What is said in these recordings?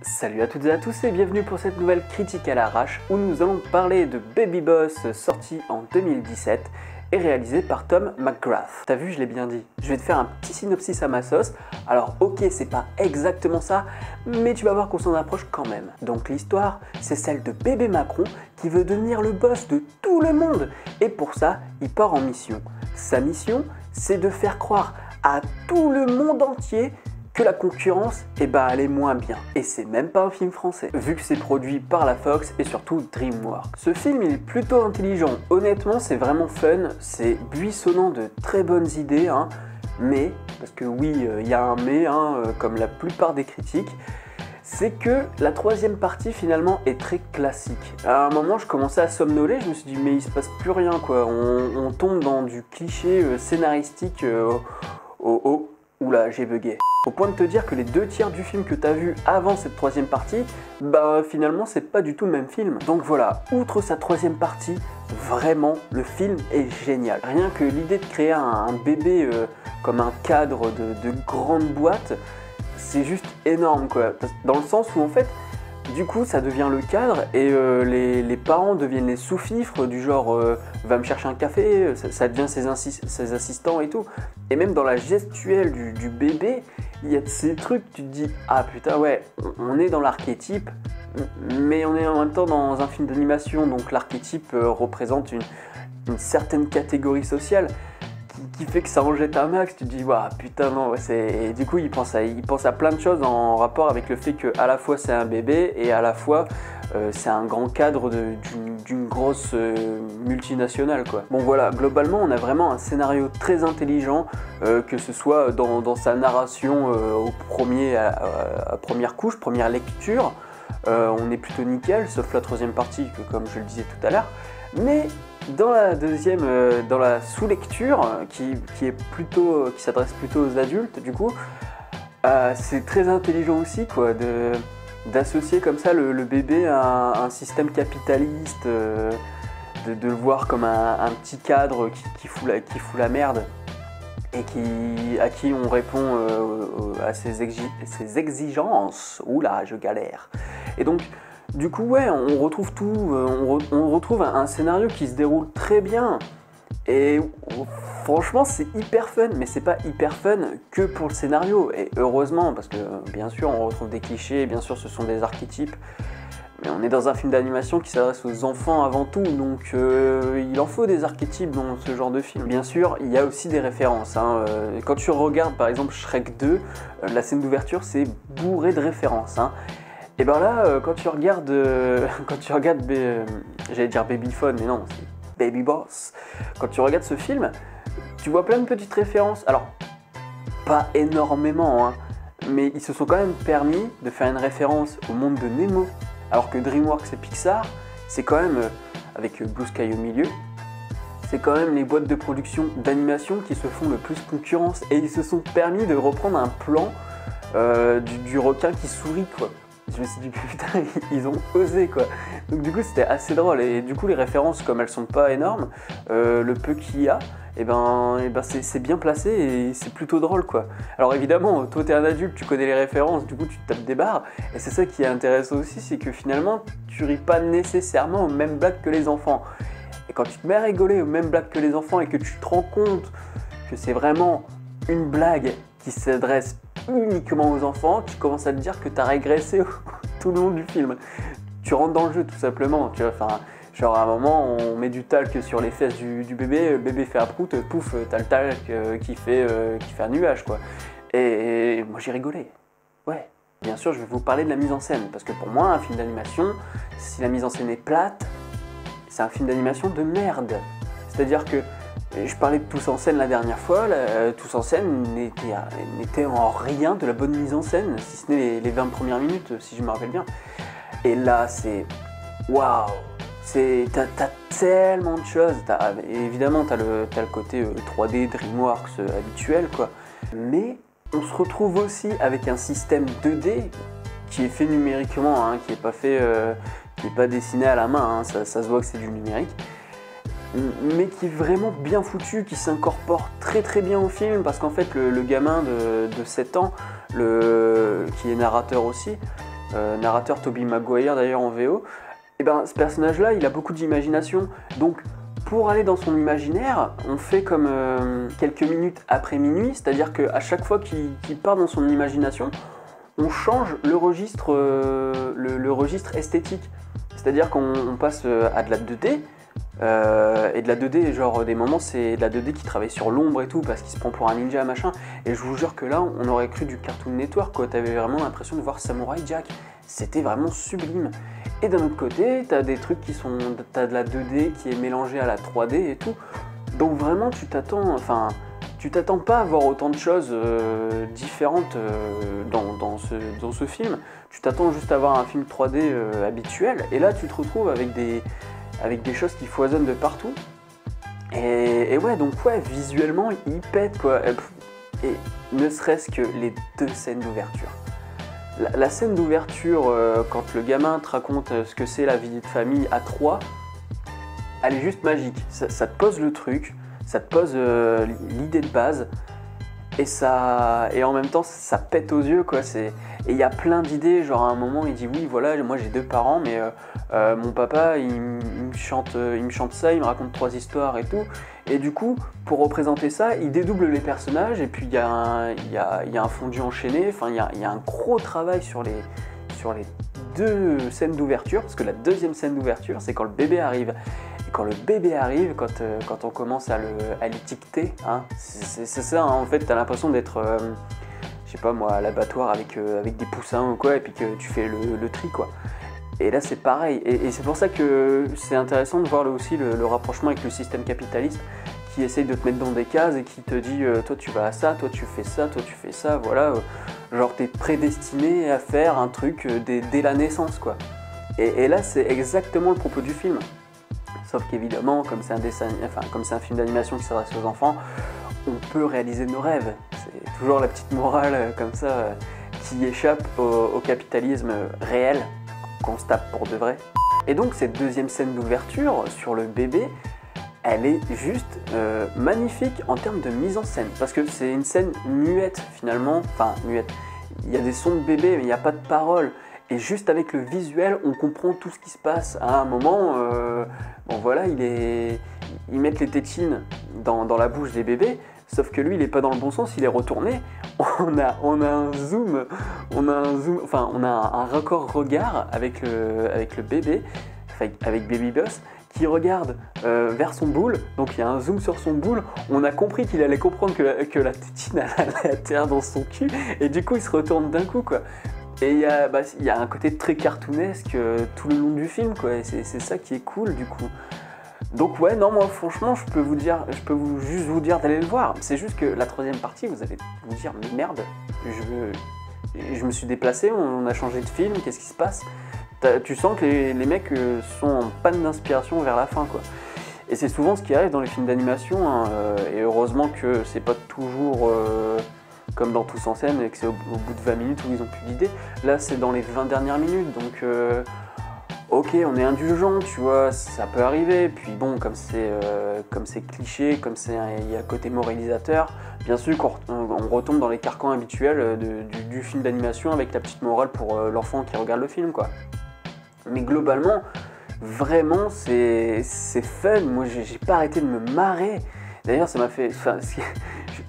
Salut à toutes et à tous et bienvenue pour cette nouvelle critique à l'arrache où nous allons parler de Baby Boss sorti en 2017 et réalisé par Tom McGrath. T'as vu, je l'ai bien dit. Je vais te faire un petit synopsis à ma sauce. Alors ok, c'est pas exactement ça, mais tu vas voir qu'on s'en approche quand même. Donc l'histoire, c'est celle de bébé Macron qui veut devenir le boss de tout le monde. Et pour ça, il part en mission. Sa mission, c'est de faire croire à tout le monde entier que la concurrence, elle est moins bien. Et c'est même pas un film français, vu que c'est produit par la Fox et surtout DreamWorks. Ce film, il est plutôt intelligent. Honnêtement, c'est vraiment fun, c'est buissonnant de très bonnes idées, mais, parce que oui, il y a un mais, comme la plupart des critiques, c'est que la troisième partie finalement est très classique. À un moment je commençais à somnoler, je me suis dit mais il se passe plus rien quoi, on tombe dans du cliché scénaristique oula j'ai bugué. Au point de te dire que les 2/3 du film que t'as vu avant cette troisième partie, finalement c'est pas du tout le même film. Donc voilà, outre sa troisième partie, vraiment le film est génial. Rien que l'idée de créer un bébé comme un cadre de grande boîte, c'est juste énorme quoi. Dans le sens où en fait, du coup ça devient le cadre et les parents deviennent les sous-fifres du genre va me chercher un café, ça devient ses assistants et tout. Et même dans la gestuelle du bébé, il y a ces trucs, tu te dis ah putain ouais, on est dans l'archétype, mais on est en même temps dans un film d'animation, donc l'archétype représente une certaine catégorie sociale qui fait que ça en jette un max. Tu te dis waouh putain non, et du coup il pense à plein de choses en rapport avec le fait que à la fois c'est un bébé et à la fois c'est un grand cadre d'une grosse multinationale quoi. Bon voilà, globalement on a vraiment un scénario très intelligent, que ce soit dans sa narration à première couche, première lecture, on est plutôt nickel, sauf la troisième partie que comme je le disais tout à l'heure, mais dans la deuxième, dans la sous-lecture, qui s'adresse plutôt aux adultes, du coup, c'est très intelligent aussi, quoi, d'associer comme ça le bébé à un système capitaliste, de le voir comme un petit cadre qui fout la merde et à qui on répond à ses exigences. Oula, je galère. Et donc, du coup, ouais, on retrouve tout, on retrouve un scénario qui se déroule très bien. Et franchement, c'est hyper fun, mais c'est pas hyper fun que pour le scénario. Et heureusement, parce que bien sûr, on retrouve des clichés, bien sûr, ce sont des archétypes. Mais on est dans un film d'animation qui s'adresse aux enfants avant tout, donc il en faut des archétypes dans ce genre de film. Bien sûr, il y a aussi des références. Quand tu regardes par exemple Shrek 2, la scène d'ouverture, c'est bourré de références. Et là, quand tu regardes, j'allais dire Babyphone, mais non, c'est Baby Boss. Quand tu regardes ce film, tu vois plein de petites références. Alors, pas énormément, mais ils se sont quand même permis de faire une référence au monde de Nemo. Alors que DreamWorks et Pixar, c'est quand même, avec Blue Sky au milieu, c'est quand même les boîtes de production d'animation qui se font le plus concurrence. Et ils se sont permis de reprendre un plan du requin qui sourit, quoi. Je me suis dit putain, ils ont osé quoi. Donc du coup c'était assez drôle et du coup les références comme elles sont pas énormes, le peu qu'il y a, c'est bien placé et c'est plutôt drôle quoi. Alors évidemment, toi t'es un adulte, tu connais les références, du coup tu te tapes des barres et c'est ça qui est intéressant aussi, c'est que finalement tu ris pas nécessairement aux mêmes blagues que les enfants. Et quand tu te mets à rigoler aux mêmes blagues que les enfants et que tu te rends compte que c'est vraiment une blague qui s'adresse uniquement aux enfants, tu commences à te dire que tu as régressé tout le long du film. Tu rentres dans le jeu tout simplement, tu vois, genre à un moment on met du talc sur les fesses du bébé, le bébé fait un prout, pouf, t'as le talc qui fait un nuage quoi. Et moi j'ai rigolé, ouais. Bien sûr je vais vous parler de la mise en scène, parce que pour moi un film d'animation, si la mise en scène est plate, c'est un film d'animation de merde. C'est-à-dire que je parlais de Tous en scène la dernière fois, Tous en scène n'était en rien de la bonne mise en scène, si ce n'est les 20 premières minutes, si je me rappelle bien. Et là, c'est waouh, t'as tellement de choses. Évidemment, t'as le côté 3D DreamWorks habituel, quoi. Mais on se retrouve aussi avec un système 2D qui est fait numériquement, qui n'est pas dessiné à la main, ça se voit que c'est du numérique. Mais qui est vraiment bien foutu, qui s'incorpore très très bien au film, parce qu'en fait le gamin de 7 ans, qui est narrateur aussi, narrateur Tobey Maguire d'ailleurs en VO, et ben ce personnage-là, il a beaucoup d'imagination. Donc pour aller dans son imaginaire, on fait comme quelques minutes après minuit, c'est-à-dire qu'à chaque fois qu'il part dans son imagination, on change le registre, le registre esthétique. C'est-à-dire qu'on passe à de la 2D, et de la 2D, genre des moments c'est de la 2D qui travaille sur l'ombre et tout parce qu'il se prend pour un ninja machin, et je vous jure que là on aurait cru du Cartoon Network quoi, t'avais vraiment l'impression de voir Samurai Jack, c'était vraiment sublime. Et d'un autre côté t'as des trucs t'as de la 2D qui est mélangée à la 3D et tout, donc vraiment tu t'attends pas à voir autant de choses différentes dans ce film, tu t'attends juste à voir un film 3D habituel, et là tu te retrouves avec des choses qui foisonnent de partout. Et ouais, donc ouais, visuellement, il pète quoi. Et ne serait-ce que les 2 scènes d'ouverture. La scène d'ouverture, quand le gamin te raconte ce que c'est la vie de famille à 3, elle est juste magique. Ça te pose le truc, ça te pose l'idée de base, et en même temps, ça pète aux yeux quoi. Et il y a plein d'idées, genre à un moment il dit oui voilà, moi j'ai 2 parents, mais mon papa il me chante ça, il me raconte 3 histoires et tout, et du coup pour représenter ça il dédouble les personnages, et puis il y a un fondu enchaîné, enfin il y a un gros travail sur les 2 scènes d'ouverture, parce que la 2e scène d'ouverture c'est quand le bébé arrive. Et quand le bébé arrive, quand on commence à l'étiqueter, hein, c'est ça hein, en fait, t'as l'impression d'être je sais pas moi, à l'abattoir avec des poussins ou quoi, et puis que tu fais le tri quoi. Et là c'est pareil, et c'est pour ça que c'est intéressant de voir là aussi le rapprochement avec le système capitaliste qui essaye de te mettre dans des cases et qui te dit toi tu vas à ça, toi tu fais ça, toi tu fais ça, voilà, genre t'es prédestiné à faire un truc dès la naissance quoi. Et là c'est exactement le propos du film. Sauf qu'évidemment, comme c'est un film d'animation qui s'adresse aux enfants, on peut réaliser nos rêves. C'est toujours la petite morale comme ça qui échappe au capitalisme réel qu'on se tape pour de vrai. Et donc cette 2e scène d'ouverture sur le bébé, elle est juste magnifique en termes de mise en scène. Parce que c'est une scène muette finalement, enfin muette. Il y a des sons de bébé mais il n'y a pas de paroles. Et juste avec le visuel, on comprend tout ce qui se passe. À un moment, bon voilà, ils mettent les tétines dans la bouche des bébés, sauf que lui, il n'est pas dans le bon sens, il est retourné. On a un zoom, enfin, on a un raccord regard avec le bébé, avec Baby Boss, qui regarde vers son boule, donc il y a un zoom sur son boule. On a compris qu'il allait comprendre que la tétine allait atterrir dans son cul, et du coup, il se retourne d'un coup, quoi. Et il y a un côté très cartoonesque tout le long du film, quoi, et c'est ça qui est cool du coup. Donc ouais, non, moi franchement, je peux juste vous dire d'aller le voir. C'est juste que la 3e partie, vous allez vous dire, mais merde, je me suis déplacé, on a changé de film, qu'est-ce qui se passe? Tu sens que les mecs sont en panne d'inspiration vers la fin, quoi. Et c'est souvent ce qui arrive dans les films d'animation, hein, et heureusement que c'est pas toujours... comme dans Tous en scène, et que c'est au bout de 20 minutes où ils ont plus d'idées. Là, c'est dans les 20 dernières minutes, donc ok, on est indulgent, tu vois, ça peut arriver. Puis bon, comme c'est cliché, il y a côté moralisateur, bien sûr on retombe dans les carcans habituels du film d'animation avec la petite morale pour l'enfant qui regarde le film, quoi. Mais globalement, vraiment, c'est fun. Moi, j'ai pas arrêté de me marrer. D'ailleurs, ça m'a fait...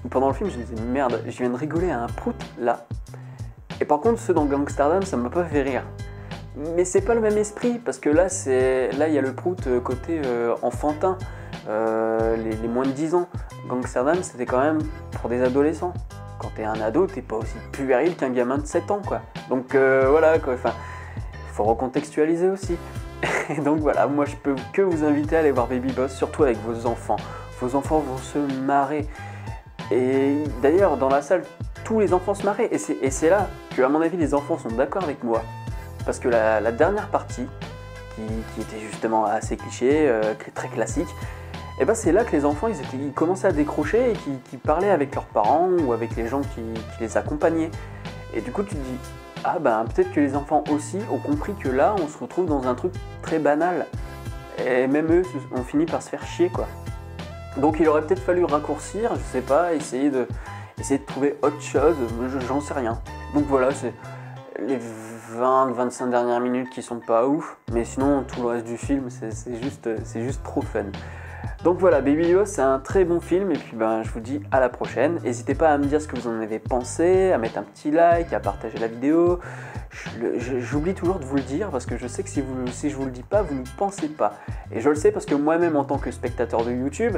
pendant le film, je me disais, merde, je viens de rigoler à un prout, là. Et par contre, ceux dans Gangsterdam, ça m'a pas fait rire. Mais c'est pas le même esprit, parce que là, il y a le prout côté enfantin, les moins de 10 ans. Gangsterdam, c'était quand même pour des adolescents. Quand t'es un ado, t'es pas aussi puéril qu'un gamin de 7 ans, quoi. Donc voilà, quoi, enfin, faut recontextualiser aussi. Et donc voilà, moi je peux que vous inviter à aller voir Baby Boss, surtout avec vos enfants. Vos enfants vont se marrer. Et d'ailleurs, dans la salle, tous les enfants se marraient. Et c'est là que, à mon avis, les enfants sont d'accord avec moi. Parce que la dernière partie, qui était justement assez cliché, très classique, et ben c'est là que les enfants ils commençaient à décrocher et qui parlaient avec leurs parents ou avec les gens qui les accompagnaient. Et du coup, tu te dis, ah ben peut-être que les enfants aussi ont compris que là, on se retrouve dans un truc très banal. Et même eux ont fini par se faire chier, quoi. Donc il aurait peut-être fallu raccourcir, je sais pas, essayer de trouver autre chose, j'en sais rien. Donc voilà, 20-25 dernières minutes qui sont pas ouf, mais sinon tout le reste du film c'est juste trop fun. Donc voilà, Baby Yoda, c'est un très bon film et puis ben, je vous dis à la prochaine. N'hésitez pas à me dire ce que vous en avez pensé, à mettre un petit like, à partager la vidéo. J'oublie toujours de vous le dire parce que je sais que si je vous le dis pas, vous ne pensez pas. Et je le sais parce que moi-même en tant que spectateur de YouTube,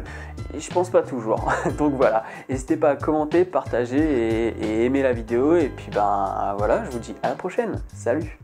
je pense pas toujours. Donc voilà, n'hésitez pas à commenter, partager et aimer la vidéo. Et puis ben voilà, je vous dis à la prochaine. Salut!